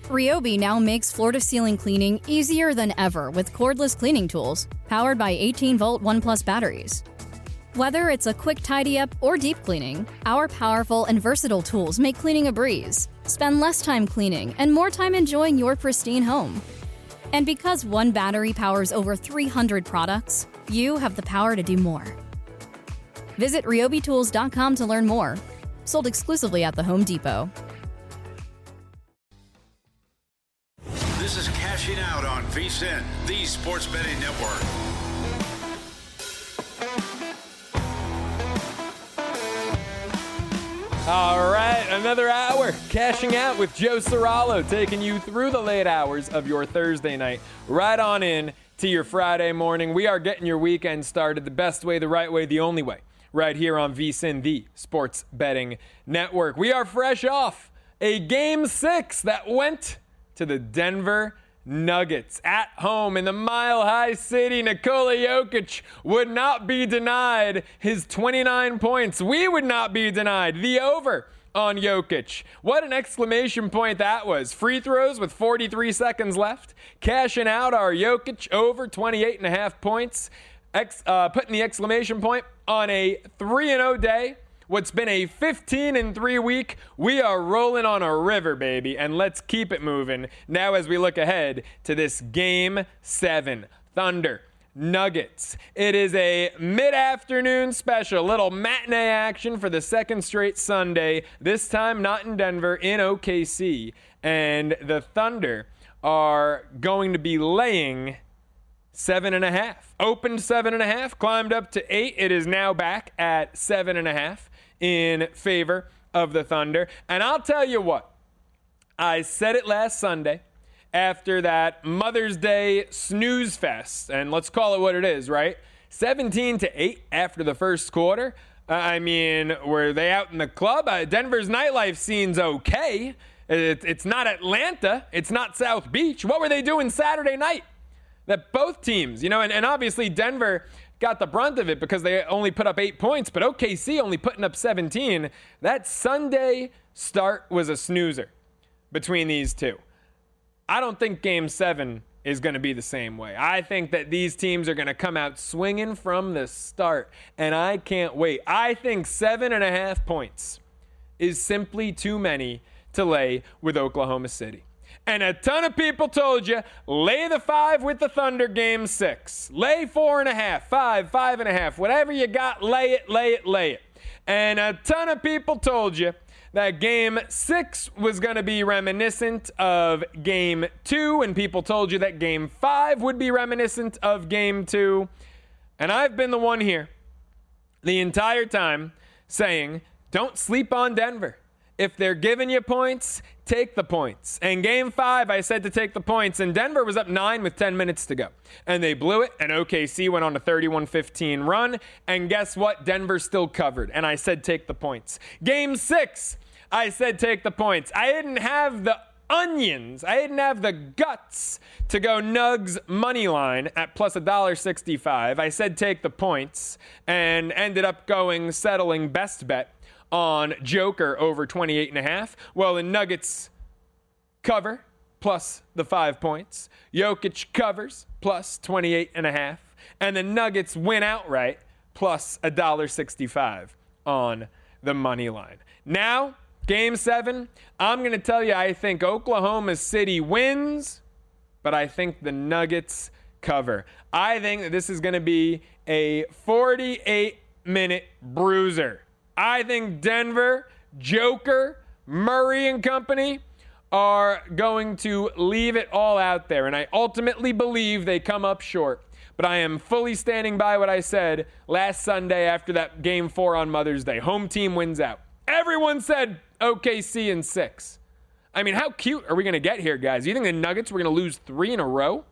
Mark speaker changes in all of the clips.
Speaker 1: Ryobi now makes floor-to-ceiling cleaning easier than ever with cordless cleaning tools powered by 18-volt ONE+ batteries. Whether it's a quick tidy-up or deep cleaning, our powerful and versatile tools make cleaning a breeze. Spend less time cleaning and more time enjoying your pristine home. And because one battery powers over 300 products, you have the power to do more. Visit ryobitools.com to learn more. Sold exclusively at the Home Depot.
Speaker 2: This is Cashing Out on VSiN, the Sports Betting Network.
Speaker 3: All right, another hour. Cashing Out with Joe Ceraulo, taking you through the late hours of your Thursday night, right on in to your Friday morning. We are getting your weekend started the best way, the right way, the only way, right here on VSiN, the Sports Betting Network. We are fresh off a Game 6 that went to the Denver Nuggets at home in the Mile High City. Nikola Jokic would not be denied his 29 points. We would not be denied the over on Jokic. What an exclamation point that was. Free throws with 43 seconds left. Cashing out our Jokic over 28.5 points. Putting the exclamation point on a 3-0 day. What's been a 15-3 week, we are rolling on a river, baby, and let's keep it moving now as we look ahead to this Game 7 Thunder Nuggets. It is a mid-afternoon special, little matinee action for the second straight Sunday, this time not in Denver, in OKC, and the Thunder are going to be laying 7.5. Opened 7.5, climbed up to 8. It is now back at 7.5 in favor of the Thunder. And I'll tell you what, I said it last Sunday after that Mother's Day snooze fest, and let's call it what it is, right? 17-8 after the first quarter. I mean, were they out in the club? Denver's nightlife scene's okay. It's not Atlanta. It's not South Beach. What were they doing Saturday night? That both teams, and obviously Denver got the brunt of it because they only put up 8 points, but OKC only putting up 17. That Sunday start was a snoozer between these two. I don't think Game 7 is going to be the same way. I think that these teams are going to come out swinging from the start, and I can't wait. I think 7.5 points is simply too many to lay with Oklahoma City. And a ton of people told you, lay the 5 with the Thunder Game 6. Lay 4.5, 5, 5.5. Whatever you got, lay it, lay it, lay it. And a ton of people told you that Game 6 was going to be reminiscent of Game 2. And people told you that Game 5 would be reminiscent of Game 2. And I've been the one here the entire time saying, don't sleep on Denver. If they're giving you points, take the points. And Game 5, I said to take the points, and Denver was up 9 with 10 minutes to go. And they blew it, and OKC went on a 31-15 run. And guess what? Denver still covered, and I said take the points. Game 6, I said take the points. I didn't have the onions. I didn't have the guts to go Nugs money line at plus $1.65. I said take the points, and ended up settling best bet on Joker over 28.5. Well, the Nuggets cover plus the 5 points. Jokic covers plus 28.5. And the Nuggets win outright plus $1.65 on the money line. Now, Game 7, I'm going to tell you I think Oklahoma City wins, but I think the Nuggets cover. I think that this is going to be a 48-minute bruiser. I think Denver, Joker, Murray and company are going to leave it all out there. And I ultimately believe they come up short. But I am fully standing by what I said last Sunday after that Game 4 on Mother's Day. Home team wins out. Everyone said OKC in 6. I mean, how cute are we going to get here, guys? You think the Nuggets were going to lose 3 in a row?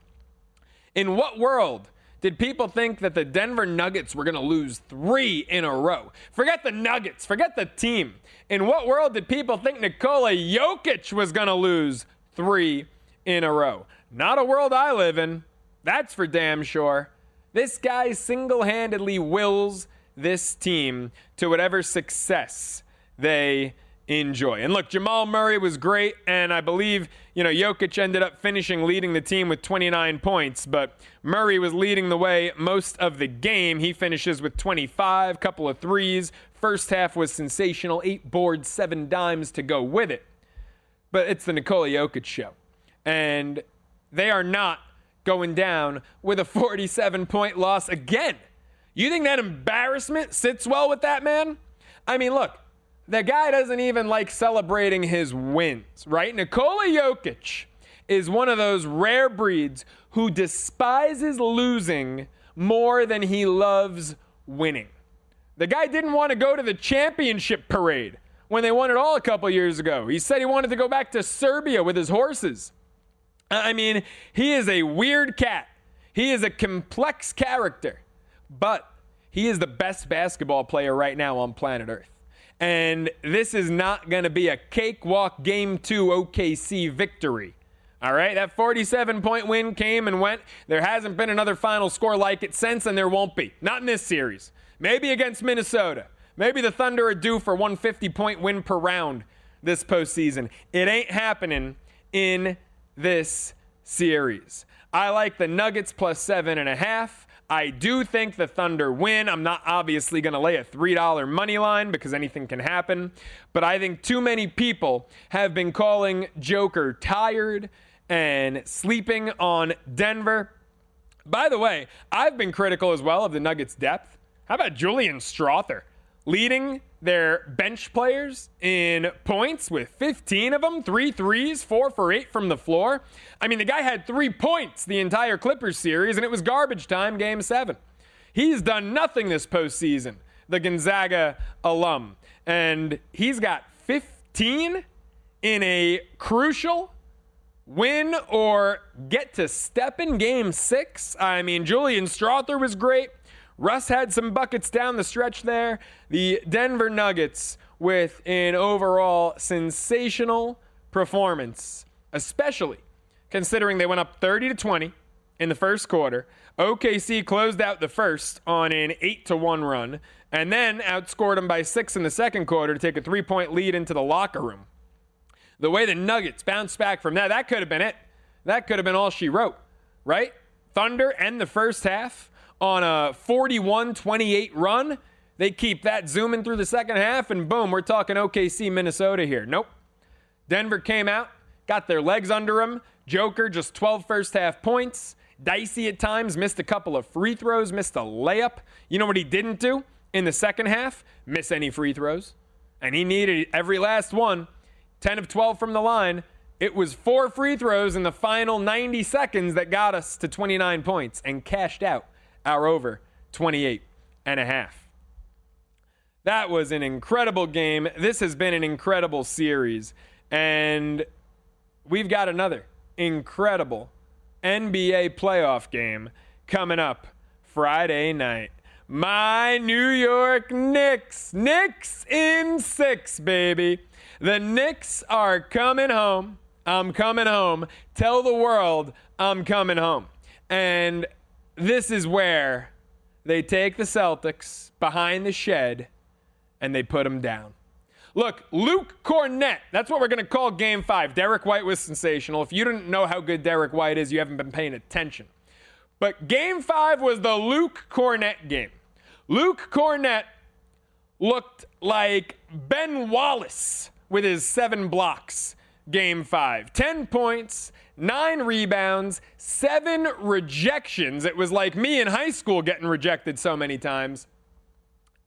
Speaker 3: In what world did people think that the Denver Nuggets were going to lose 3 in a row? Forget the Nuggets. Forget the team. In what world did people think Nikola Jokic was going to lose 3 in a row? Not a world I live in. That's for damn sure. This guy single-handedly wills this team to whatever success they enjoy. And look, Jamal Murray was great, and I believe, Jokic ended up leading the team with 29 points, but Murray was leading the way most of the game. He finishes with 25, couple of threes. First half was sensational, 8 boards, 7 dimes to go with it. But it's the Nikola Jokic show, and they are not going down with a 47-point loss again. You think that embarrassment sits well with that man? I mean, look, the guy doesn't even like celebrating his wins, right? Nikola Jokic is one of those rare breeds who despises losing more than he loves winning. The guy didn't want to go to the championship parade when they won it all a couple years ago. He said he wanted to go back to Serbia with his horses. I mean, he is a weird cat. He is a complex character, but he is the best basketball player right now on planet Earth. And this is not going to be a cakewalk Game 2 OKC victory. All right, that 47-point win came and went. There hasn't been another final score like it since, and there won't be. Not in this series. Maybe against Minnesota. Maybe the Thunder are due for 150-point win per round this postseason. It ain't happening in this series. I like the Nuggets plus 7.5. I do think the Thunder win. I'm not obviously going to lay a $3 money line because anything can happen. But I think too many people have been calling Joker tired and sleeping on Denver. By the way, I've been critical as well of the Nuggets' depth. How about Julian Strawther leading their bench players in points with 15 of them, 3 threes, 4 for 8 from the floor? I mean, the guy had 3 points the entire Clippers series, and it was garbage time, Game 7. He's done nothing this postseason, the Gonzaga alum. And he's got 15 in a crucial win or get to step in Game 6. I mean, Julian Strawther was great. Russ had some buckets down the stretch there. The Denver Nuggets with an overall sensational performance, especially considering they went up 30-20 in the first quarter. OKC closed out the first on an 8-1 run and then outscored them by 6 in the second quarter to take a 3-point lead into the locker room. The way the Nuggets bounced back from that could have been it. That could have been all she wrote, right? Thunder end the first half on a 41-28 run. They keep that zooming through the second half, and boom, we're talking OKC, Minnesota here. Nope. Denver came out, got their legs under them. Joker, just 12 first half points. Dicey at times, missed a couple of free throws, missed a layup. You know what he didn't do in the second half? Miss any free throws. And he needed every last one. 10 of 12 from the line. It was 4 free throws in the final 90 seconds that got us to 29 points and cashed out our over 28.5. That was an incredible game. This has been an incredible series. And we've got another incredible NBA playoff game coming up Friday night. My New York Knicks. Knicks in 6, baby. The Knicks are coming home. I'm coming home. Tell the world I'm coming home. And this is where they take the Celtics behind the shed and they put them down. Look, Luke Cornett, that's what we're going to call Game 5. Derek White was sensational. If you didn't know how good Derek White is, you haven't been paying attention. But Game 5 was the Luke Cornett game. Luke Cornett looked like Ben Wallace with his 7 blocks. Game 5. 10 points, 9 rebounds, 7 rejections. It was like me in high school getting rejected so many times.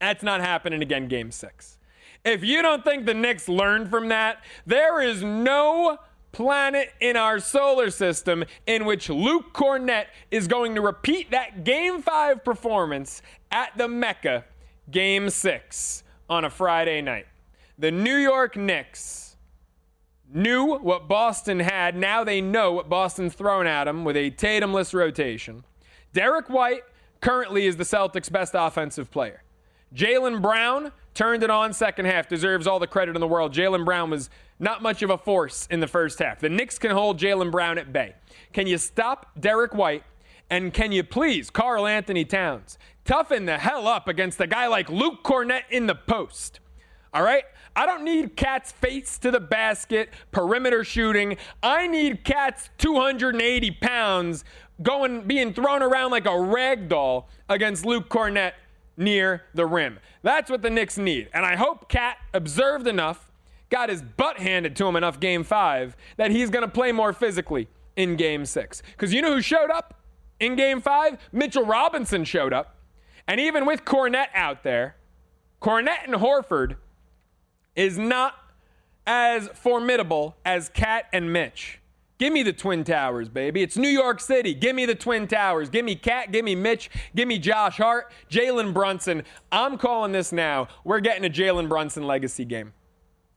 Speaker 3: That's not happening again, Game 6. If you don't think the Knicks learned from that, there is no planet in our solar system in which Luke Cornett is going to repeat that Game 5 performance at the Mecca, Game 6 on a Friday night. The New York Knicks knew what Boston had. Now they know what Boston's thrown at them with a Tatumless rotation. Derek White currently is the Celtics' best offensive player. Jaylen Brown turned it on second half, deserves all the credit in the world. Jaylen Brown was not much of a force in the first half. The Knicks can hold Jaylen Brown at bay. Can you stop Derek White? And can you please, Karl Anthony Towns, toughen the hell up against a guy like Luke Cornett in the post? All right? I don't need Cat's face to the basket, perimeter shooting. I need Cat's 280 pounds being thrown around like a rag doll against Luke Cornett near the rim. That's what the Knicks need. And I hope Cat observed enough, got his butt handed to him enough game 5, that he's going to play more physically in game 6. Because you know who showed up in game 5? Mitchell Robinson showed up. And even with Cornett out there, Cornett and Horford is not as formidable as Cat and Mitch. Give me the Twin Towers, baby. It's New York City. Give me the Twin Towers. Give me Cat. Give me Mitch. Give me Josh Hart. Jalen Brunson. I'm calling this now. We're getting a Jalen Brunson legacy game.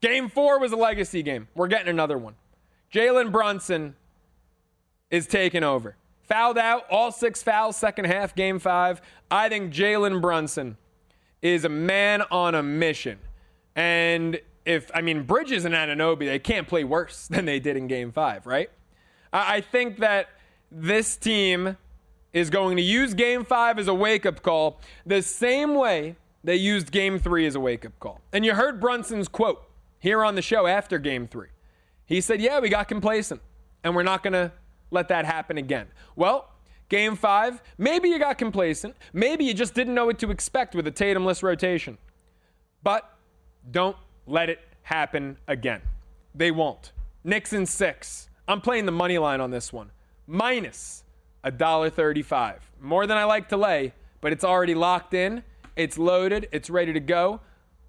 Speaker 3: Game 4 was a legacy game. We're getting another one. Jalen Brunson is taking over. Fouled out, all 6 fouls, second half, game 5. I think Jalen Brunson is a man on a mission. And Bridges and Anunoby, they can't play worse than they did in game 5, right? I think that this team is going to use game 5 as a wake-up call the same way they used game 3 as a wake-up call. And you heard Brunson's quote here on the show after game 3. He said, yeah, we got complacent, and we're not going to let that happen again. Well, game 5, maybe you got complacent. Maybe you just didn't know what to expect with a Tatumless rotation. But don't let it happen again. They won't. Knicks in 6. I'm playing the money line on this one. Minus $1.35. More than I like to lay, but it's already locked in. It's loaded. It's ready to go.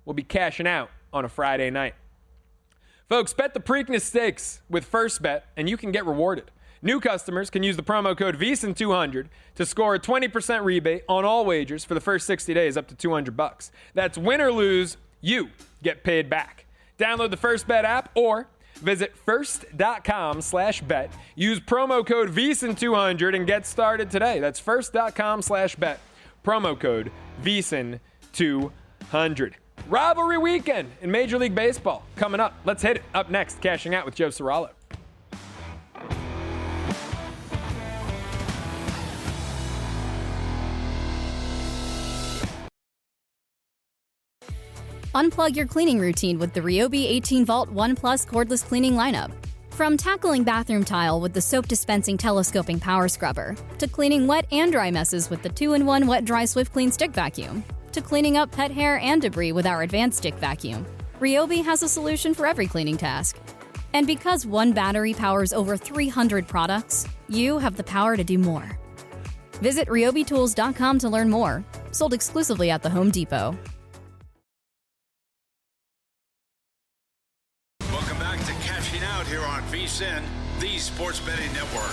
Speaker 3: We'll be cashing out on a Friday night. Folks, bet the Preakness Stakes with First Bet, and you can get rewarded. New customers can use the promo code VEASAN200 to score a 20% rebate on all wagers for the first 60 days up to $200. That's win or lose, you get paid back. Download the First Bet app or visit first.com/bet. Use promo code VEASAN200 and get started today. That's first.com/bet. Promo code VEASAN200. Rivalry weekend in Major League Baseball coming up. Let's hit it. Up next, Cashing Out with Joe Ceraulo.
Speaker 1: Unplug your cleaning routine with the Ryobi 18-volt ONE+ cordless cleaning lineup. From tackling bathroom tile with the soap dispensing telescoping power scrubber, to cleaning wet and dry messes with the 2-in-1 Wet Dry Swift Clean Stick Vacuum, to cleaning up pet hair and debris with our advanced stick vacuum, Ryobi has a solution for every cleaning task. And because one battery powers over 300 products, you have the power to do more. Visit ryobitools.com to learn more. Sold exclusively at the Home Depot.
Speaker 2: Out here on VSiN, the Sports Betting Network.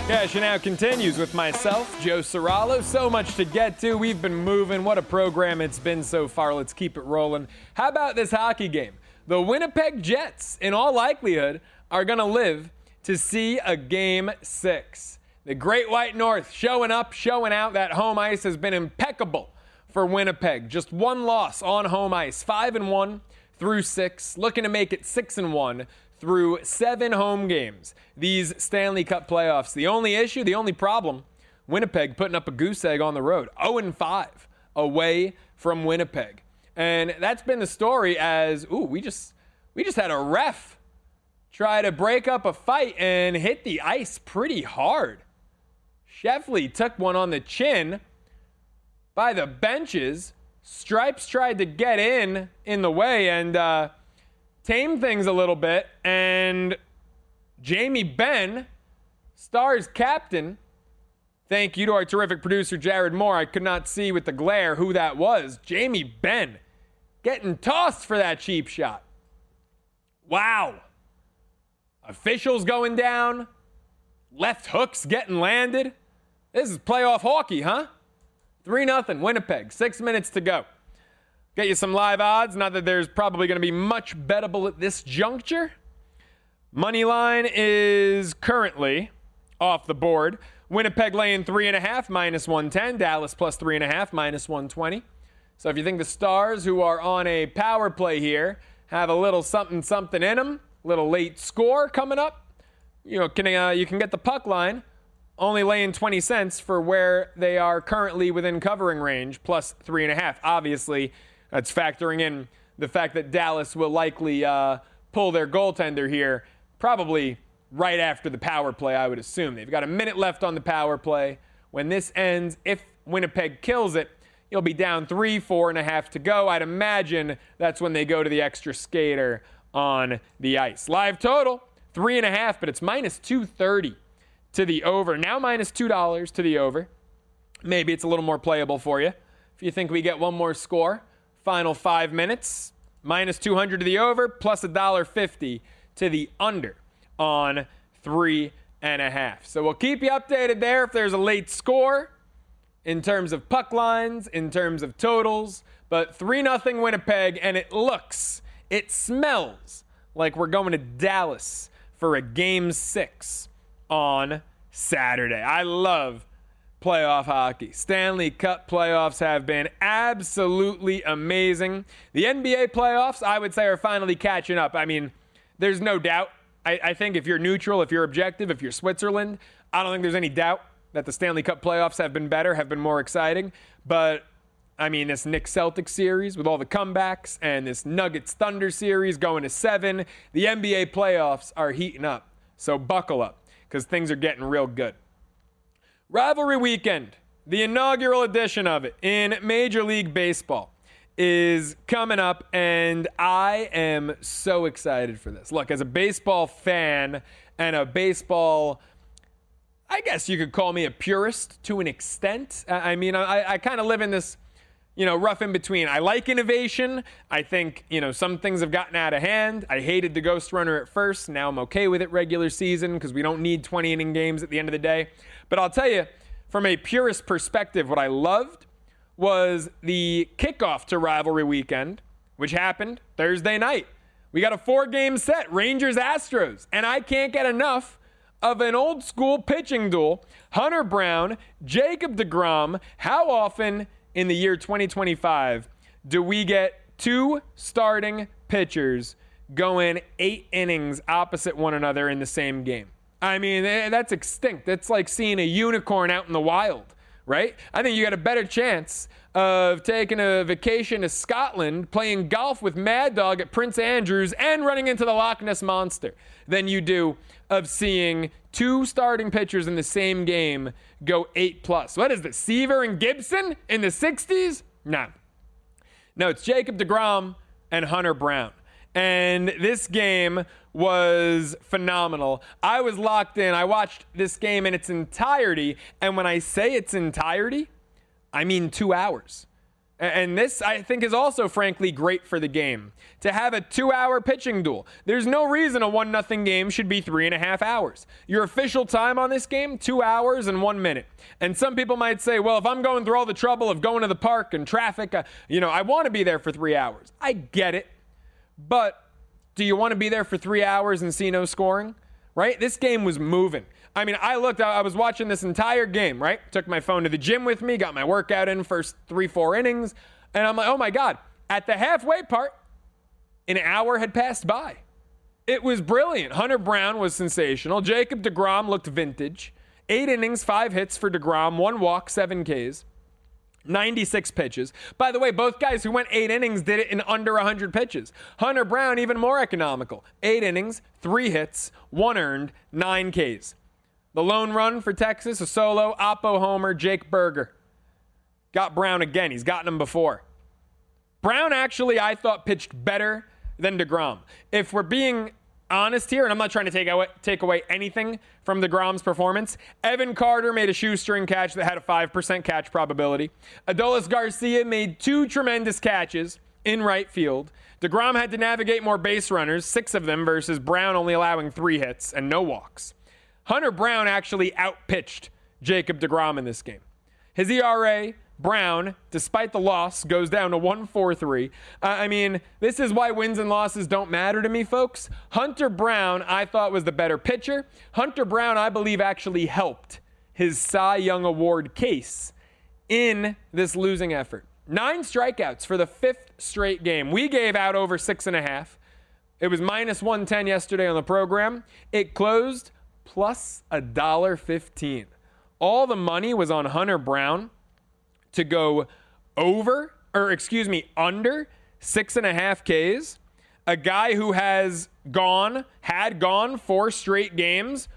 Speaker 3: Cashing Out continues with myself, Joe Ceraulo. So much to get to. We've been moving. What a program it's been so far. Let's keep it rolling. How about this hockey game? The Winnipeg Jets, in all likelihood, are going to live to see a Game 6. The Great White North showing up, showing out. That home ice has been impeccable for Winnipeg. Just one loss on home ice, 5-1 through 6, looking to make it 6-1 through 7 home games. These Stanley Cup playoffs. The only issue, the only problem, Winnipeg putting up a goose egg on the road, 0-5 away from Winnipeg. And that's been the story as, we just had a ref try to break up a fight and hit the ice pretty hard. Sheffley took one on the chin by the benches. Stripes tried to get in the way and tame things a little bit. And Jamie Benn, Stars captain, thank you to our terrific producer, Jared Moore. I could not see with the glare who that was. Jamie Benn getting tossed for that cheap shot. Wow. Officials going down. Left hooks getting landed. This is playoff hockey, huh? 3-0, Winnipeg. 6 minutes to go. Get you some live odds. Not that there's probably going to be much bettable at this juncture. Money line is currently off the board. Winnipeg laying 3.5, -110. Dallas plus 3.5, -120. So if you think the Stars, who are on a power play here, have a little something in them, little late score coming up, you can get the puck line only laying 20 cents for where they are currently within covering range, plus 3.5. Obviously, that's factoring in the fact that Dallas will likely pull their goaltender here, probably right after the power play, I would assume. They've got a minute left on the power play. When this ends, if Winnipeg kills it, you'll be down 4.5 to go. I'd imagine that's when they go to the extra skater on the ice. Live total, 3.5, but it's minus 230 to the over. Now minus $2 to the over. Maybe it's a little more playable for you. If you think we get one more score, final 5 minutes, minus 200 to the over, plus $1.50 to the under on 3.5. So we'll keep you updated there if there's a late score in terms of puck lines, in terms of totals. But 3-0 Winnipeg, and it smells like we're going to Dallas for a Game 6 on Saturday. I love playoff hockey. Stanley Cup playoffs have been absolutely amazing. The NBA playoffs, I would say, are finally catching up. I mean, there's no doubt. I think if you're neutral, if you're objective, if you're Switzerland, I don't think there's any doubt that the Stanley Cup playoffs have been better, have been more exciting. But, I mean, this Knicks-Celtics series with all the comebacks and this Nuggets-Thunder series going to 7, the NBA playoffs are heating up. So buckle up, because things are getting real good. Rivalry weekend, the inaugural edition of it in Major League Baseball, is coming up, and I am so excited for this. Look, as a baseball fan and a baseball, I guess you could call me a purist to an extent. I mean, I kind of live in this, rough in between. I like innovation. I think, some things have gotten out of hand. I hated the Ghost Runner at first. Now I'm okay with it regular season because we don't need 20-inning games at the end of the day. But I'll tell you, from a purist perspective, what I loved was the kickoff to rivalry weekend, which happened Thursday night. We got a 4-game set, Rangers-Astros, and I can't get enough of an old school pitching duel. Hunter Brown, Jacob deGrom. How often in the year 2025 do we get 2 starting pitchers going 8 innings opposite one another in the same game? I mean, that's extinct. That's like seeing a unicorn out in the wild, right? I think you got a better chance of taking a vacation to Scotland, playing golf with Mad Dog at Prince Andrews, and running into the Loch Ness Monster than you do of seeing 2 starting pitchers in the same game go 8+. What is this, Seaver and Gibson in the 60s? No, it's Jacob deGrom and Hunter Brown. And this game was phenomenal. I was locked in. I watched this game in its entirety. And when I say its entirety, I mean 2 hours. And this, I think, is also, frankly, great for the game. To have a 2-hour pitching duel. There's no reason a 1-0 game should be 3.5 hours. Your official time on this game, 2 hours and 1 minute. And some people might say, well, if I'm going through all the trouble of going to the park and traffic, I want to be there for 3 hours. I get it. But do you want to be there for 3 hours and see no scoring? Right? This game was moving. I mean, I was watching this entire game, right? Took my phone to the gym with me, got my workout in first 3-4 innings, and I'm like, oh my God. At the halfway part, an hour had passed by. It was brilliant. Hunter Brown was sensational. Jacob deGrom looked vintage. 8 innings, 5 hits for deGrom, 1 walk, 7 Ks. 96 pitches. By the way, both guys who went 8 innings did it in under 100 pitches. Hunter Brown, even more economical. 8 innings, 3 hits, 1 earned, 9 Ks. The lone run for Texas, a solo, Oppo homer, Jake Berger. Got Brown again. He's gotten him before. Brown actually, I thought, pitched better than deGrom. If we're being honest here, and I'm not trying to take away anything from deGrom's performance, Evan Carter made a shoestring catch that had a 5% catch probability. Adolis Garcia made 2 tremendous catches in right field. deGrom had to navigate more base runners, 6 of them, versus Brown only allowing 3 hits and no walks. Hunter Brown actually outpitched Jacob deGrom in this game. His ERA, Brown, despite the loss, goes down to 1.43. I mean, this is why wins and losses don't matter to me, folks. Hunter Brown, I thought, was the better pitcher. Hunter Brown, I believe, actually helped his Cy Young Award case in this losing effort. 9 strikeouts for the 5th straight game. We gave out over 6.5. It was minus 110 yesterday on the program. It closed plus $1.15. all the money was on Hunter Brown to go under 6.5 Ks. A guy who had gone 4 straight games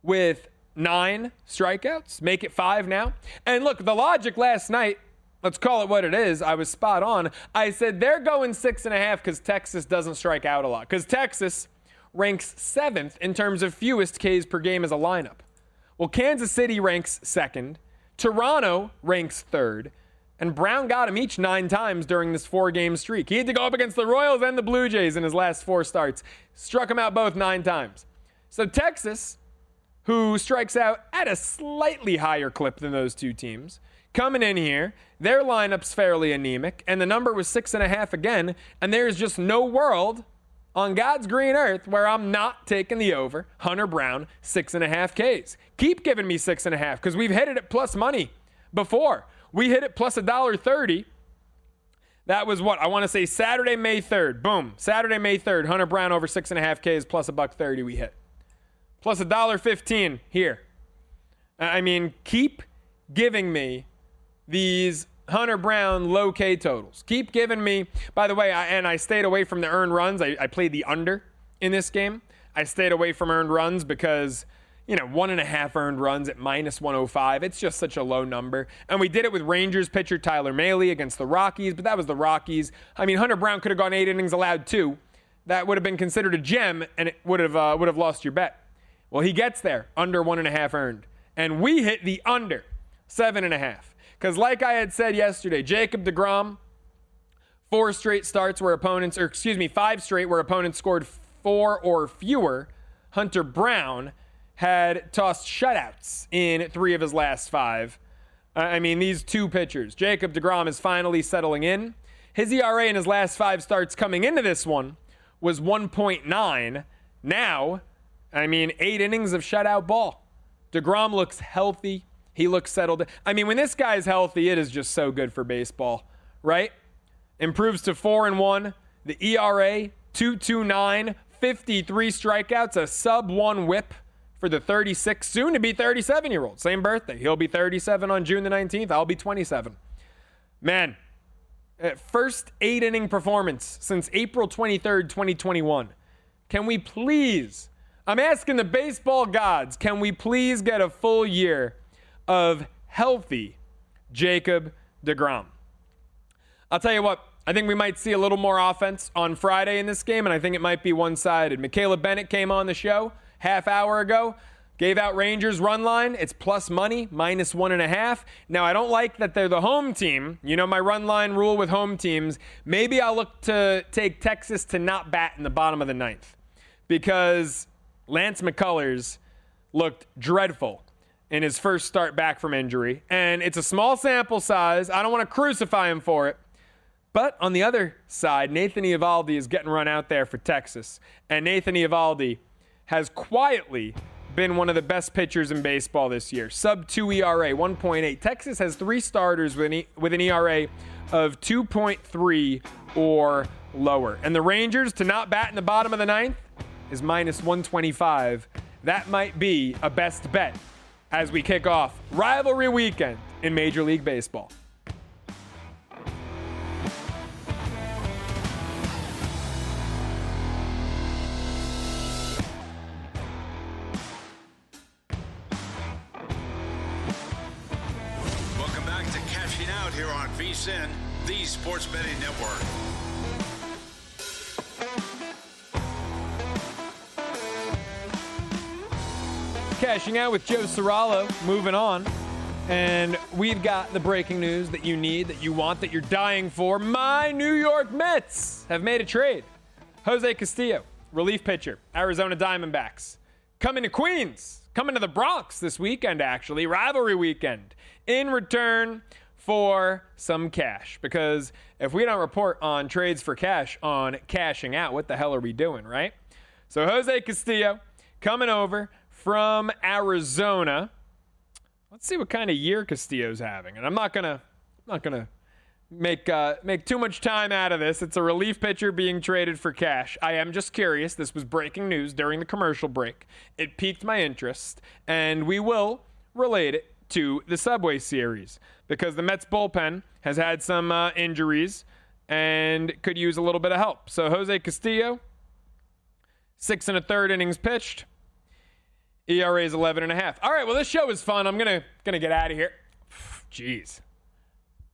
Speaker 3: with 9 strikeouts. Make it 5 now. And look, the logic last night, let's call it what it is. I was spot on. I said they're going 6.5 because Texas doesn't strike out a lot. Because Texas ranks 7th in terms of fewest Ks per game as a lineup. Well, Kansas City ranks 2nd. Toronto ranks 3rd. And Brown got him each 9 times during this 4-game streak. He had to go up against the Royals and the Blue Jays in his last 4 starts. Struck him out both 9 times. So Texas, who strikes out at a slightly higher clip than those 2 teams, coming in here, their lineup's fairly anemic, and the number was 6.5 again, and there's just no world on God's green earth where I'm not taking the over. Hunter Brown, 6.5 Ks. Keep giving me 6.5 because we've hit it at plus money before. We hit it plus $1.30. That was what? I want to say Saturday, May 3rd. Boom. Saturday, May 3rd. Hunter Brown over 6.5 Ks plus $1.30 we hit. Plus $1.15 here. I mean, keep giving me these Hunter Brown low K totals. Keep giving me, by the way, I stayed away from the earned runs. I played the under in this game. I stayed away from earned runs because, 1.5 earned runs at minus 105. It's just such a low number. And we did it with Rangers pitcher Tyler Mahle against the Rockies, but that was the Rockies. I mean, Hunter Brown could have gone 8 innings allowed too. That would have been considered a gem, and it would have lost your bet. Well, he gets there, under 1.5 earned. And we hit the under 7.5. Because like I had said yesterday, Jacob deGrom, 5 straight where opponents scored 4 or fewer. Hunter Brown had tossed shutouts in 3 of his last 5. I mean, these 2 pitchers. Jacob deGrom is finally settling in. His ERA in his last 5 starts coming into this one was 1.9. Now, 8 innings of shutout ball. deGrom looks healthy. He looks settled. I mean, when this guy's healthy, it is just so good for baseball, right? Improves to 4-1. The ERA, 2.29, 53 strikeouts, a sub-1 whip for the 36, soon to be 37-year-old. Same birthday. He'll be 37 on June the 19th. I'll be 27. Man, first 8-inning performance since April 23rd, 2021. Can we please, I'm asking the baseball gods, can we please get a full year of healthy Jacob deGrom? I'll tell you what, I think we might see a little more offense on Friday in this game, and I think it might be one-sided. Michaela Bennett came on the show half hour ago, gave out Rangers run line. It's plus money, minus 1.5. Now, I don't like that they're the home team. You know my run line rule with home teams. Maybe I'll look to take Texas to not bat in the bottom of the 9th because Lance McCullers looked dreadful in his first start back from injury. And it's a small sample size. I don't want to crucify him for it. But on the other side, Nathan Eovaldi is getting run out there for Texas. And Nathan Eovaldi has quietly been one of the best pitchers in baseball this year. Sub-2 ERA, 1.8. Texas has 3 starters with an ERA of 2.3 or lower. And the Rangers to not bat in the bottom of the 9th is minus 125. That might be a best bet as we kick off rivalry weekend in Major League Baseball.
Speaker 2: Welcome back to Cashing Out here on VSiN, the Sports Betting Network.
Speaker 3: Cashing Out with Joe Ceraulo, moving on. And we've got the breaking news that you need, that you want, that you're dying for. My New York Mets have made a trade. Jose Castillo, relief pitcher, Arizona Diamondbacks, coming to Queens, coming to the Bronx this weekend, actually, rivalry weekend, in return for some cash. Because if we don't report on trades for cash on Cashing Out, what the hell are we doing, right? So Jose Castillo coming over from Arizona. Let's see what kind of year Castillo's having. And I'm not gonna make too much time out of this. It's a relief pitcher being traded for cash. I am just curious. This was breaking news during the commercial break. It piqued my interest, and we will relate it to the Subway Series because the Mets bullpen has had some injuries and could use a little bit of help. So Jose Castillo, 6 1/3 innings pitched. ERA is 11.5. All right, well, this show is fun. I'm gonna get out of here. Jeez.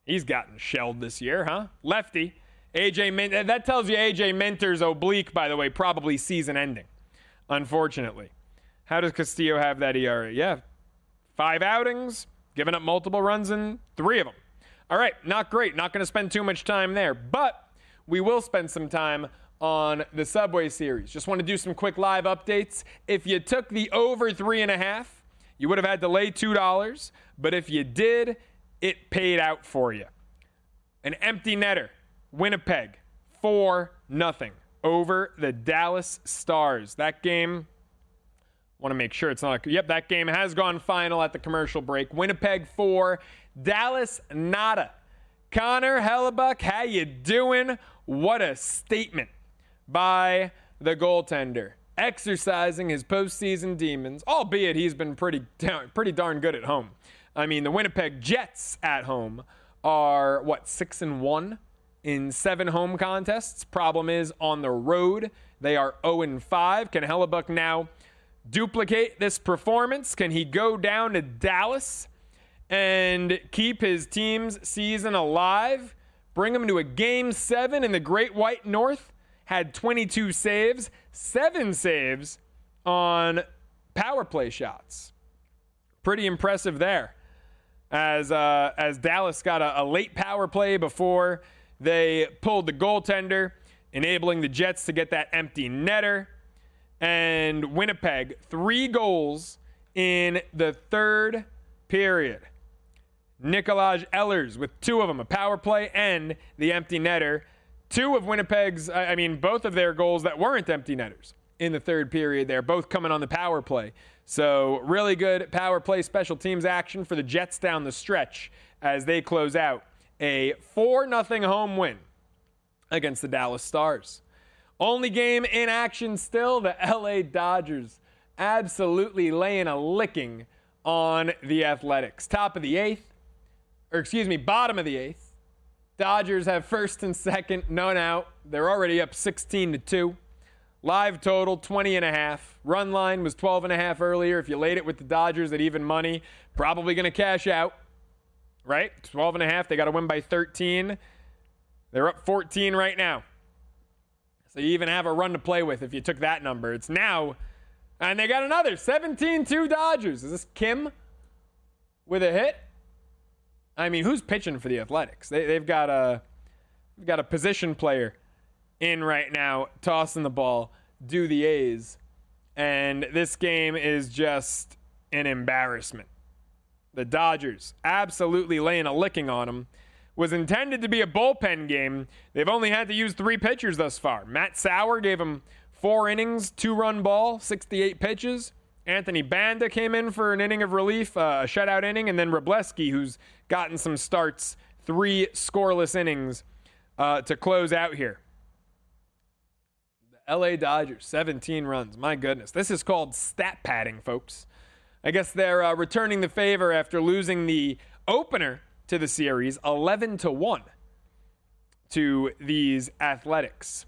Speaker 3: He's gotten shelled this year, huh? Lefty. That tells you AJ Minter's oblique, by the way, probably season ending, unfortunately. How does Castillo have that ERA? Yeah, 5 outings, giving up multiple runs in 3 of them. All right, not great. Not going to spend too much time there, but we will spend some time on the Subway Series. Just want to do some quick live updates. If you took the over 3.5, you would have had to lay $2, but if you did, it paid out for you. An empty netter, Winnipeg, 4-0 over the Dallas Stars. That game, want to make sure it's not. Yep, that game has gone final at the commercial break. Winnipeg 4, Dallas nada. Connor Hellebuck, how you doing? What a statement by the goaltender. Exercising his postseason demons, albeit he's been pretty darn good at home. I mean, the Winnipeg Jets at home are, 6-1 in 7 home contests. Problem is, on the road, they are 0-5. Can Hellebuck now duplicate this performance? Can he go down to Dallas and keep his team's season alive? Bring him to a Game 7 in the Great White North? Had 22 saves, 7 saves on power play shots. Pretty impressive there. As Dallas got a late power play before they pulled the goaltender, enabling the Jets to get that empty netter. And Winnipeg, 3 goals in the 3rd period. Nikolaj Ehlers with 2 of them, a power play and the empty netter. 2 of Winnipeg's, both of their goals that weren't empty netters in the 3rd period. They're both coming on the power play. So really good power play special teams action for the Jets down the stretch as they close out a 4-0 home win against the Dallas Stars. Only game in action still, the LA Dodgers absolutely laying a licking on the Athletics. Bottom of the 8th. Dodgers have first and second, none out. They're already up 16-2. Live total, 20.5. Run line was 12.5 earlier. If you laid it with the Dodgers at even money, probably going to cash out, right? 12.5. They got to win by 13. They're up 14 right now. So you even have a run to play with if you took that number. It's now, and they got another 17-2 Dodgers. Is this Kim with a hit? I mean, who's pitching for the Athletics? They've got a position player in right now, tossing the ball, do the A's. And this game is just an embarrassment. The Dodgers absolutely laying a licking on them. Was intended to be a bullpen game. They've only had to use 3 pitchers thus far. Matt Sauer gave them 4 innings, 2-run ball, 68 pitches. Anthony Banda came in for an inning of relief, a shutout inning, and then Wrobleski, who's gotten some starts, 3 scoreless innings to close out here. The LA Dodgers, 17 runs. My goodness. This is called stat padding, folks. I guess they're returning the favor after losing the opener to the series, 11-1 to these Athletics.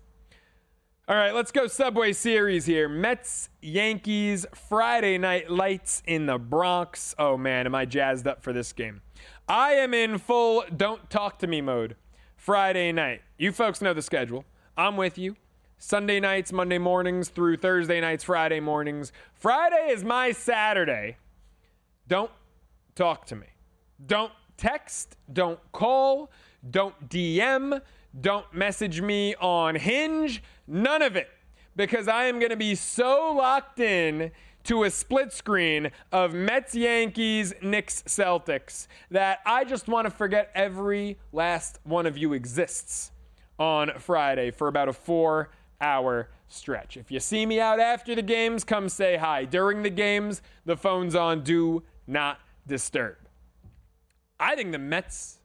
Speaker 3: All right, let's go Subway Series here. Mets, Yankees, Friday night lights in the Bronx. Oh, man, am I jazzed up for this game. I am in full don't talk to me mode Friday night. You folks know the schedule. I'm with you. Sunday nights, Monday mornings through Thursday nights, Friday mornings. Friday is my Saturday. Don't talk to me. Don't text, don't call, don't DM, don't message me on Hinge, none of it. Because I am going to be so locked in to a split screen of Mets, Yankees, Knicks, Celtics that I just want to forget every last one of you exists on Friday for about a 4-hour stretch. If you see me out after the games, come say hi. During the games, the phone's on, do not disturb. I think the Mets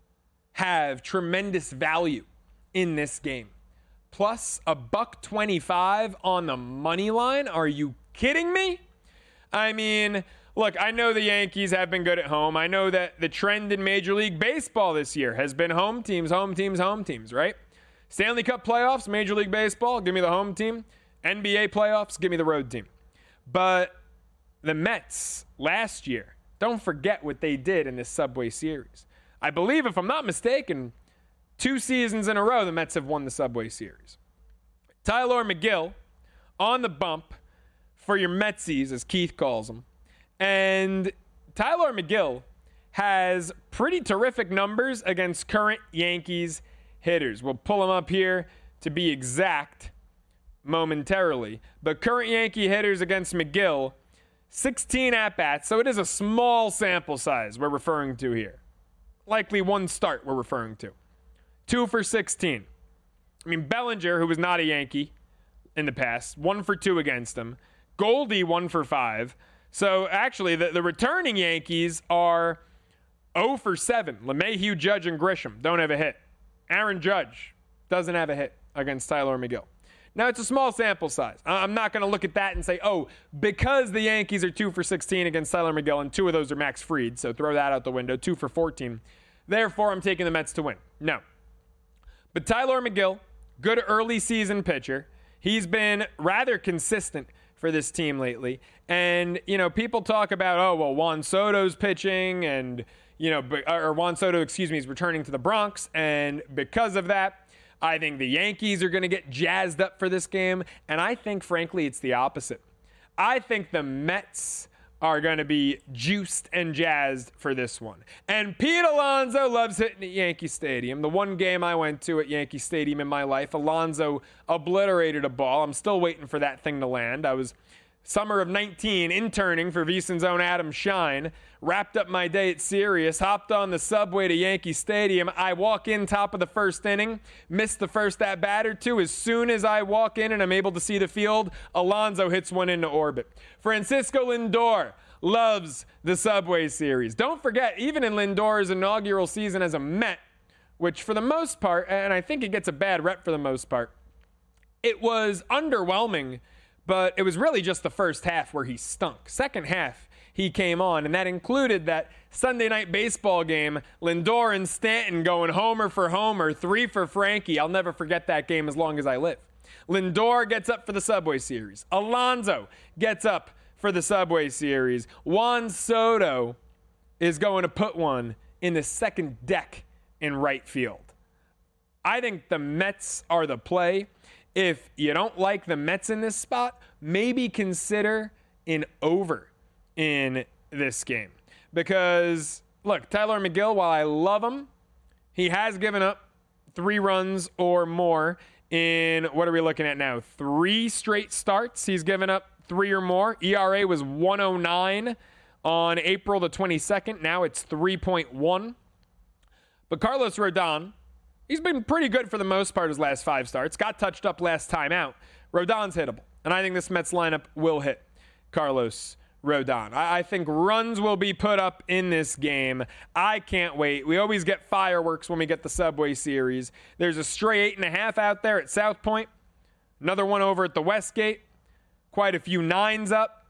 Speaker 3: have tremendous value in this game. Plus $1.25 on the money line. Are you kidding me? I mean, Look, I know the Yankees have been good at home. I know that the trend in Major League Baseball this year has been home teams, right? Stanley Cup playoffs, Major League Baseball, give me the home team. NBA playoffs, give me the road team. But the Mets last year, don't forget what they did in this Subway Series. I believe, if I'm not mistaken, 2 seasons in a row, the Mets have won the Subway Series. Tyler McGill on the bump for your Metsies, as Keith calls them. And Tyler McGill has pretty terrific numbers against current Yankees hitters. We'll pull them up here to be exact momentarily. But current Yankee hitters against McGill, 16 at-bats, so it is a small sample size we're referring to here. Likely one start we're referring to. 2 for 16. I mean, Bellinger, who was not a Yankee in the past, 1 for 2 against him. Goldie, 1 for 5. So, actually, the returning Yankees are 0 for 7. LeMahieu, Judge, and Grisham don't have a hit. Aaron Judge doesn't have a hit against Tyler McGill. Now, it's a small sample size. I'm not going to look at that and say, oh, because the Yankees are 2 for 16 against Tyler McGill, and 2 of those are Max Fried, so throw that out the window, 2 for 14. Therefore, I'm taking the Mets to win. No. But Tyler McGill, good early season pitcher. He's been rather consistent for this team lately. And, people talk about, oh, well, Juan Soto's pitching and, or Juan Soto, is returning to the Bronx. And because of that, I think the Yankees are going to get jazzed up for this game. And I think, frankly, it's the opposite. I think the Mets are going to be juiced and jazzed for this one. And Pete Alonso loves hitting at Yankee Stadium. The one game I went to at Yankee Stadium in my life, Alonso obliterated a ball. I'm still waiting for that thing to land. I was summer of 19 interning for VSiN's own Adam Shine. Wrapped up my day at Sirius, hopped on the subway to Yankee Stadium. I walk in top of the first inning, missed the first at-bat or two. As soon as I walk in and I'm able to see the field, Alonso hits one into orbit. Francisco Lindor loves the Subway Series. Don't forget, even in Lindor's inaugural season as a Met, which for the most part, and I think it gets a bad rep for the most part, it was underwhelming, but it was really just the first half where he stunk. Second half, he came on, and that included that Sunday night baseball game, Lindor and Stanton going homer for homer, 3 for Frankie. I'll never forget that game as long as I live. Lindor gets up for the Subway Series. Alonso gets up for the Subway Series. Juan Soto is going to put one in the second deck in right field. I think the Mets are the play. If you don't like the Mets in this spot, maybe consider an over in this game. Because, look, Tyler McGill, while I love him, he has given up 3 runs or more in, what are we looking at now? 3 straight starts. He's given up 3 or more. ERA was 109 on April the 22nd. Now it's 3.1. But Carlos Rodon, he's been pretty good for the most part his last 5 starts. Got touched up last time out. Rodon's hittable. And I think this Mets lineup will hit Carlos Rodon. I think runs will be put up in this game. I can't wait. We always get fireworks when we get the Subway Series. There's a stray 8.5 out there at South Point. Another one over at the Westgate. Quite a few 9s up.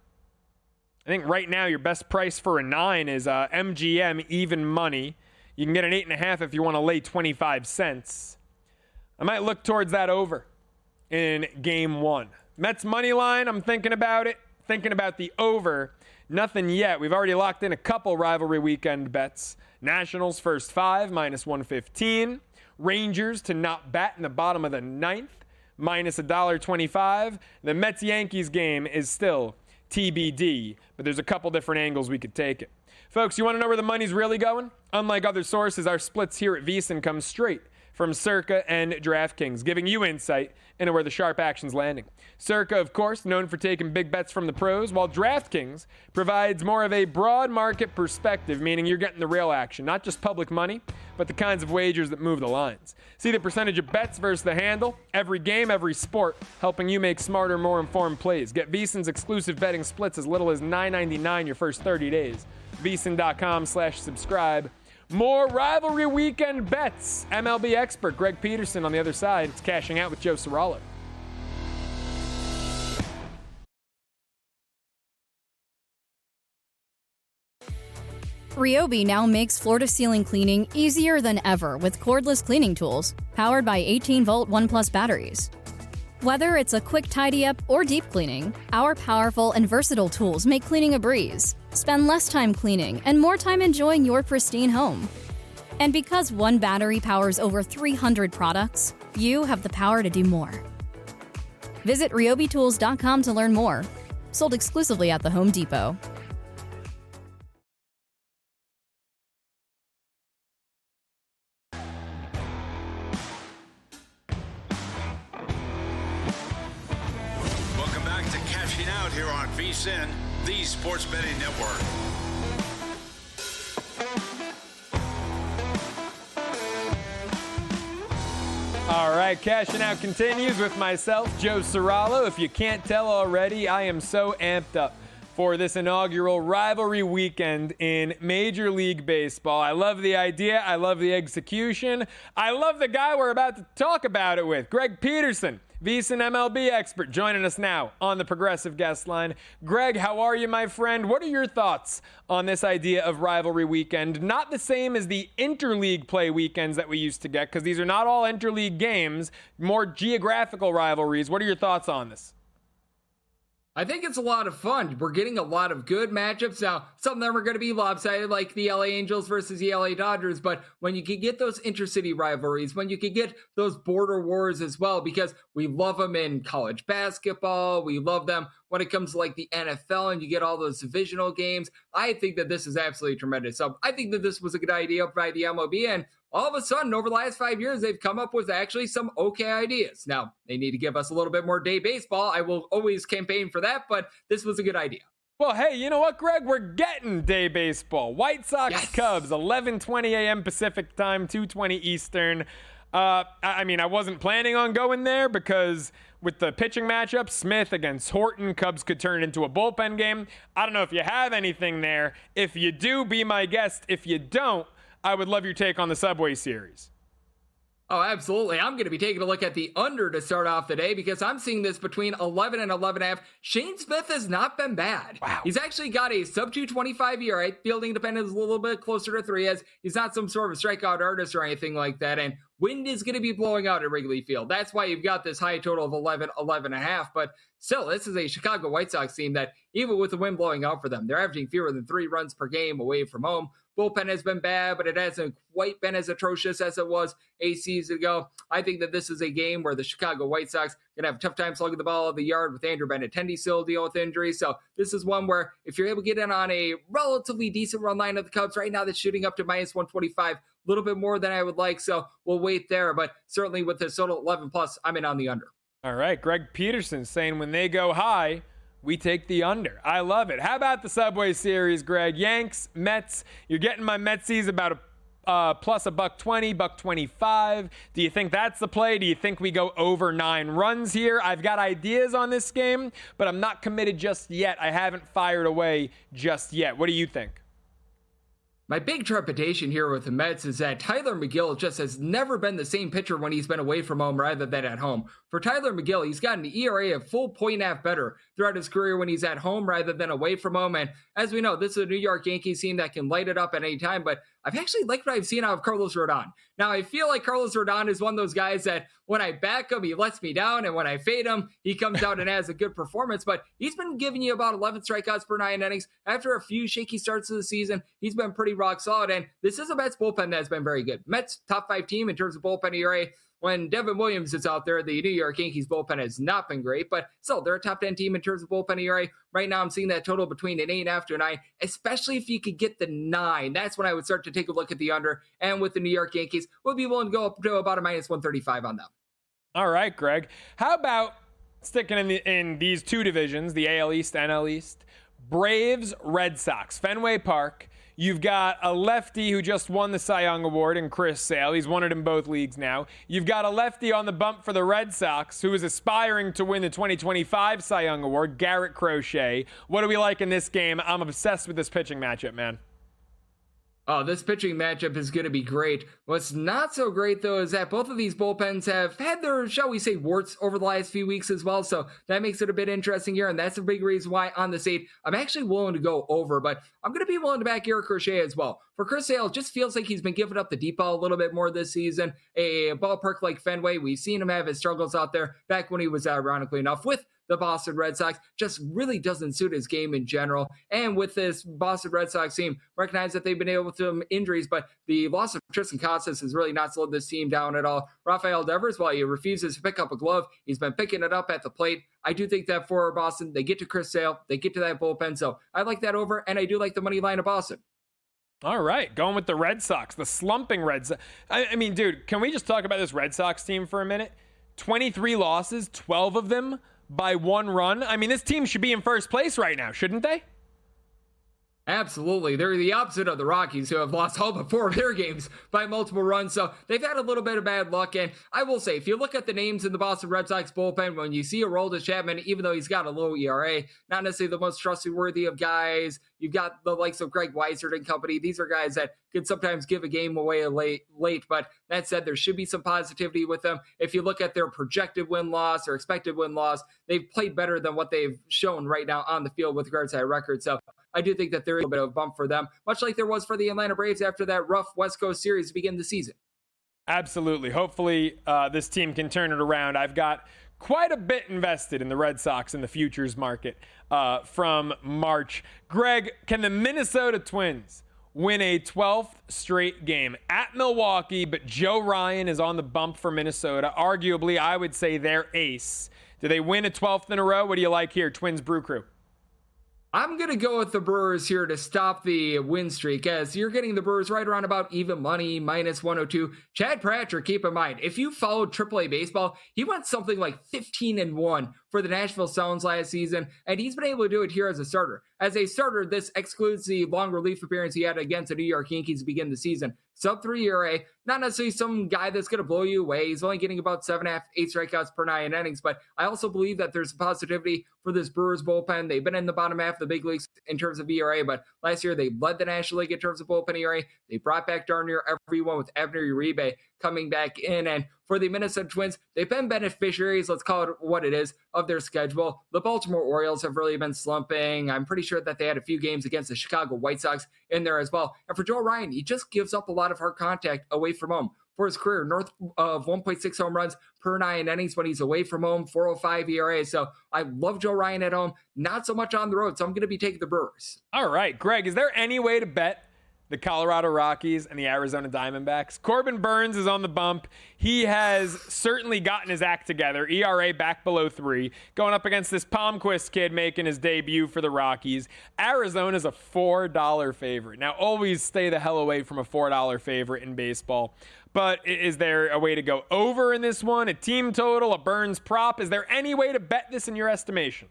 Speaker 3: I think right now your best price for a 9 is MGM even money. You can get an 8.5 if you want to lay 25 cents. I might look towards that over in game 1. Mets money line, I'm thinking about it. Thinking about the over. Nothing yet. We've already locked in a couple rivalry weekend bets. Nationals first 5, minus 115. Rangers to not bat in the bottom of the 9th, minus $1.25. The Mets-Yankees game is still TBD, but there's a couple different angles we could take it. Folks, you want to know where the money's really going? Unlike other sources, our splits here at VSiN come straight from Circa and DraftKings, giving you insight into where the sharp action's landing. Circa, of course, known for taking big bets from the pros, while DraftKings provides more of a broad market perspective, meaning you're getting the real action, not just public money, but the kinds of wagers that move the lines. See the percentage of bets versus the handle, every game, every sport, helping you make smarter, more informed plays. Get VSiN's exclusive betting splits as little as $9.99 your first 30 days. VSiN.com/subscribe. More rivalry weekend bets. MLB expert Greg Peterson on the other side. It's Cashing Out with Joe Ceraulo.
Speaker 1: Ryobi now makes floor-to-ceiling cleaning easier than ever with cordless cleaning tools powered by 18-volt 1+ batteries. Whether it's a quick tidy-up or deep cleaning, our powerful and versatile tools make cleaning a breeze. Spend less time cleaning and more time enjoying your pristine home. And because one battery powers over 300 products, you have the power to do more. Visit ryobitools.com to learn more. Sold exclusively at the Home Depot.
Speaker 2: Welcome back to Cashing Out here on VSiN, the Sports Betting Network.
Speaker 3: All right, Cashing Out continues with myself, Joe Ceraulo. If you can't tell already, I am so amped up for this inaugural rivalry weekend in Major League Baseball. I love the idea. I love the execution. I love the guy we're about to talk about it with, Greg Peterson, VSiN MLB expert, joining us now on the Progressive Guest Line. Greg, how are you, my friend? What are your thoughts on this idea of rivalry weekend? Not the same as the interleague play weekends that we used to get, because these are not all interleague games, more geographical rivalries. What are your thoughts on this?
Speaker 4: I think it's a lot of fun. We're getting a lot of good matchups. Now, some of them are going to be lopsided, like the LA Angels versus the LA Dodgers, but when you can get those intercity rivalries, when you can get those border wars as well, because we love them in college basketball, we love them when it comes to like the NFL and you get all those divisional games, I think that this is absolutely tremendous. So I think that this was a good idea by the MLB, and all of a sudden, over the last 5 years, they've come up with actually some okay ideas. Now, they need to give us a little bit more day baseball. I will always campaign for that, but this was a good idea.
Speaker 3: Well, hey, you know what, Greg? We're getting day baseball. White Sox, yes. Cubs, 11:20 a.m. Pacific time, 2:20 Eastern. I wasn't planning on going there because with the pitching matchup, Smith against Horton, Cubs could turn it into a bullpen game. I don't know if you have anything there. If you do, be my guest. If you don't, I would love your take on the Subway Series.
Speaker 4: Oh, absolutely. I'm going to be taking a look at the under to start off the day because I'm seeing this between 11 and 11.5. Shane Smith has not been bad.
Speaker 3: Wow.
Speaker 4: He's actually got a sub-225 ERA. Fielding dependent is a little bit closer to 3 as he's not some sort of strikeout artist or anything like that. And wind is going to be blowing out at Wrigley Field. That's why you've got this high total of 11, 11.5. But still, this is a Chicago White Sox team that even with the wind blowing out for them, they're averaging fewer than 3 runs per game away from home. Bullpen has been bad, but it hasn't quite been as atrocious as it was a season ago. I think that this is a game where the Chicago White Sox are going to have a tough time slugging the ball out of the yard with Andrew Benintendi still dealing with injury. So this is one where if you're able to get in on a relatively decent run line of the Cubs right now, that's shooting up to minus 125, a little bit more than I would like. So we'll wait there. But certainly with this total 11 plus, I'm in on the under.
Speaker 3: All right. Greg Peterson saying when they go high, we take the under. I love it. How about the Subway Series, Greg? Yanks, Mets. You're getting my Metsies about a plus $1.20, $1.25. Do you think that's the play? Do you think we go over 9 runs here? I've got ideas on this game, but I'm not committed just yet. I haven't fired away just yet. What do you think?
Speaker 4: My big trepidation here with the Mets is that Tyler McGill just has never been the same pitcher when he's been away from home rather than at home. For Tyler McGill, he's got an ERA of full 0.5 better throughout his career when he's at home rather than away from home. And as we know, this is a New York Yankees team that can light it up at any time, but I've actually liked what I've seen out of Carlos Rodon. Now, I feel like Carlos Rodon is one of those guys that when I back him, he lets me down, and when I fade him, he comes out and has a good performance, but he's been giving you about 11 strikeouts per 9 innings. After a few shaky starts of the season, he's been pretty rock solid, and this is a Mets bullpen that's been very good. Mets top 5 team in terms of bullpen ERA. When Devin Williams is out there, the New York Yankees bullpen has not been great, but still, they're a top 10 team in terms of bullpen ERA. Right now, I'm seeing that total between an 8.5 to a 9, especially if you could get the 9. That's when I would start to take a look at the under. And with the New York Yankees, we'll be willing to go up to about a minus 135 on them.
Speaker 3: All right, Greg. How about sticking in these two divisions, the AL East, NL East? Braves, Red Sox, Fenway Park. You've got a lefty who just won the Cy Young Award in Chris Sale. He's won it in both leagues now. You've got a lefty on the bump for the Red Sox who is aspiring to win the 2025 Cy Young Award, Garrett Crochet. What do we like in this game? I'm obsessed with this pitching matchup, man.
Speaker 4: Oh, this pitching matchup is going to be great. What's not so great, though, is that both of these bullpens have had their, shall we say, warts over the last few weeks as well. So that makes it a bit interesting here. And that's a big reason why on this 8, I'm actually willing to go over. But I'm going to be willing to back Eric Crochet as well. For Chris Sale, it just feels like he's been giving up the deep ball a little bit more this season. A ballpark like Fenway, we've seen him have his struggles out there back when he was, ironically enough, with the Boston Red Sox. Just really doesn't suit his game in general. And with this Boston Red Sox team, recognize that they've been able to injuries, but the loss of Tristan Casas has really not slowed this team down at all. Rafael Devers, while he refuses to pick up a glove, he's been picking it up at the plate. I do think that for Boston, they get to Chris Sale, they get to that bullpen. So I like that over, and I do like the money line of Boston.
Speaker 3: All right, going with the Red Sox, the slumping Red Sox. I mean, dude, can we just talk about this Red Sox team for a minute? 23 losses, 12 of them by 1 run. I mean, this team should be in first place right now, shouldn't they?
Speaker 4: Absolutely. They're the opposite of the Rockies, who have lost all but 4 of their games by multiple runs. So they've had a little bit of bad luck. And I will say, if you look at the names in the Boston Red Sox bullpen, when you see Aroldis Chapman, even though he's got a low ERA, not necessarily the most trustworthy of guys. You've got the likes of Greg Weissert and company. These are guys that could sometimes give a game away late. But that said, there should be some positivity with them. If you look at their projected win-loss or expected win-loss, they've played better than what they've shown right now on the field with regards to that record. So I do think that there is a bit of a bump for them, much like there was for the Atlanta Braves after that rough West Coast series to begin the season.
Speaker 3: Absolutely. Hopefully this team can turn it around. I've got quite a bit invested in the Red Sox in the futures market from March. Greg, can the Minnesota Twins win a 12th straight game at Milwaukee, but Joe Ryan is on the bump for Minnesota? Arguably, I would say their ace. Do they win a 12th in a row? What do you like here, Twins Brew Crew?
Speaker 4: I'm going to go with the Brewers here to stop the win streak, as you're getting the Brewers right around about even money, minus 102. Chad Pratcher, keep in mind, if you followed AAA baseball, he went something like 15-1 for the Nashville Sounds last season, and he's been able to do it here as a starter. As a starter, this excludes the long relief appearance he had against the New York Yankees to begin the season. Sub-3 ERA, not necessarily some guy that's going to blow you away. He's only getting about 7.5, 8 strikeouts per 9 innings, but I also believe that there's positivity for this Brewers bullpen. They've been in the bottom half of the big leagues in terms of ERA, but last year they led the National League in terms of bullpen ERA. They brought back darn near everyone with Abner Uribe coming back in, and for the Minnesota Twins, they've been beneficiaries, let's call it what it is, of their schedule. The Baltimore Orioles have really been slumping. I'm pretty sure that they had a few games against the Chicago White Sox in there as well. And for Joe Ryan, he just gives up a lot of hard contact away from home. For his career, north of 1.6 home runs per 9 innings when he's away from home, 4.05 ERA. So I love Joe Ryan at home, not so much on the road. So I'm going to be taking the Brewers.
Speaker 3: All right, Greg, is there any way to bet the Colorado Rockies and the Arizona Diamondbacks? Corbin Burns is on the bump. He has certainly gotten his act together. ERA back below 3. Going up against this Palmquist kid making his debut for the Rockies. Arizona's a $4 favorite. Now, always stay the hell away from a $4 favorite in baseball. But is there a way to go over in this one? A team total, a Burns prop? Is there any way to bet this in your estimation?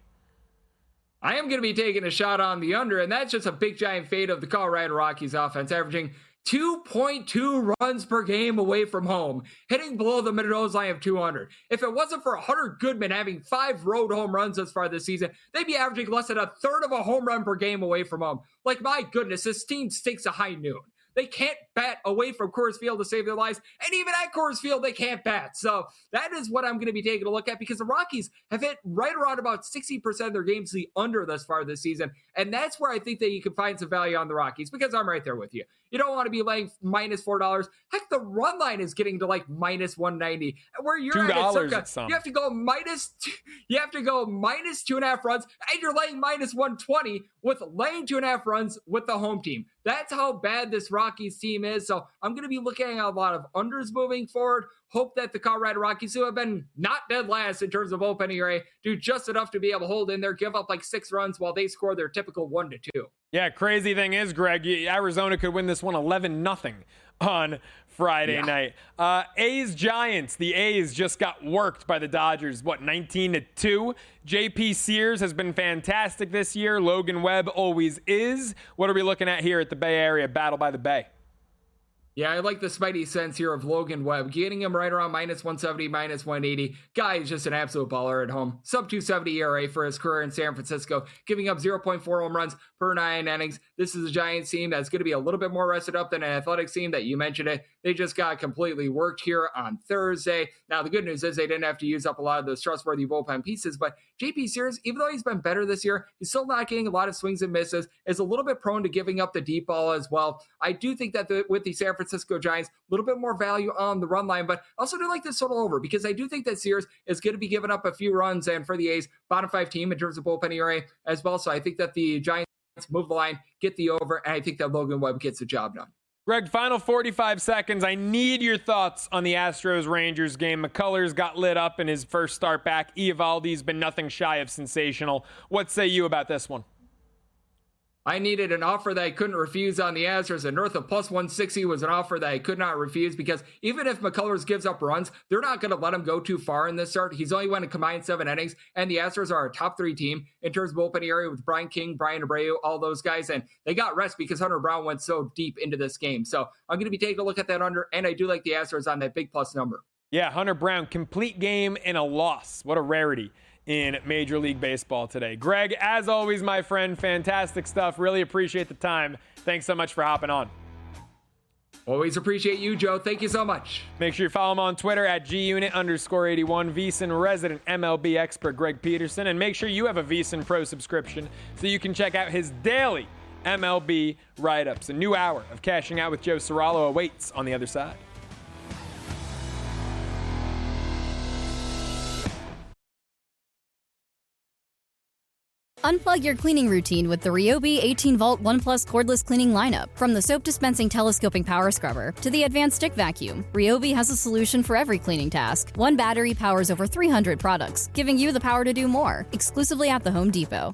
Speaker 4: I am going to be taking a shot on the under, and that's just a big giant fade of the Colorado Rockies offense, averaging 2.2 runs per game away from home, hitting below the Mendoza line of 200. If it wasn't for Hunter Goodman having 5 road home runs thus far this season, they'd be averaging less than a third of a home run per game away from home. Like, my goodness, this team stinks a high noon. They can't bat away from Coors Field to save their lives. And even at Coors Field, they can't bat. So that is what I'm going to be taking a look at, because the Rockies have hit right around about 60% of their games the under thus far this season. And that's where I think that you can find some value on the Rockies, because I'm right there with you. You don't want to be laying minus $4. Heck, the run line is getting to like minus 190. Where you're at Circa, you have to go minus 2.5 runs, and you're laying minus 120 with laying 2.5 runs with the home team. That's how bad this Rockies team is. So I'm going to be looking at a lot of unders moving forward. Hope that the Colorado Rockies, who have been not dead last in terms of open ERA, do just enough to be able to hold in there, give up like 6 runs while they score their typical 1-2.
Speaker 3: Yeah, crazy thing is, Greg, Arizona could win this one 11-0 on Friday night. A's Giants. The A's just got worked by the Dodgers, 19-2. JP Sears has been fantastic this year. Logan Webb always is. What are we looking at here at the Bay Area, Battle by the Bay?
Speaker 4: Yeah, I like the spidey sense here of Logan Webb. Getting him right around minus 170, minus 180. Guy is just an absolute baller at home. Sub 270 ERA for his career in San Francisco, giving up 0.4 home runs per 9 innings. This is a Giants team that's going to be a little bit more rested up than an Athletics team that you mentioned it. They just got completely worked here on Thursday. Now, the good news is they didn't have to use up a lot of those trustworthy bullpen pieces, but JP Sears, even though he's been better this year, he's still not getting a lot of swings and misses, is a little bit prone to giving up the deep ball as well. I do think that with the San Francisco Giants, a little bit more value on the run line, but I also do like this total over because I do think that Sears is going to be giving up a few runs, and for the A's, bottom 5 team in terms of bullpen ERA as well. So I think that the Giants move the line, get the over, and I think that Logan Webb gets the job done.
Speaker 3: Greg, final 45 seconds. I need your thoughts on the Astros-Rangers game. McCullers got lit up in his first start back. Eovaldi's been nothing shy of sensational. What say you about this one?
Speaker 4: I needed an offer that I couldn't refuse on the Astros, and north of plus 160 was an offer that I could not refuse because even if McCullers gives up runs, they're not going to let him go too far in this start. He's only went a combined 7 innings, and the Astros are a top 3 team in terms of bullpen area with Brian King, Brian Abreu, all those guys, and they got rest because Hunter Brown went so deep into this game. So I'm going to be taking a look at that under, and I do like the Astros on that big plus number.
Speaker 3: Yeah, Hunter Brown, complete game and a loss. What a rarity in Major League Baseball today. Greg, as always, my friend, fantastic stuff. Really appreciate the time. Thanks so much for hopping on.
Speaker 4: Always appreciate you, Joe. Thank you so much.
Speaker 3: Make sure you follow him on Twitter at @GUnit_81. VSiN resident MLB expert Greg Peterson. And make sure you have a VSiN Pro subscription so you can check out his daily MLB write-ups. A new hour of Cashing Out with Joe Ceraulo awaits on the other side.
Speaker 1: Unplug your cleaning routine with the Ryobi 18-volt 1 Plus cordless cleaning lineup. From the soap-dispensing telescoping power scrubber to the advanced stick vacuum, Ryobi has a solution for every cleaning task. One battery powers over 300 products, giving you the power to do more. Exclusively at the Home Depot.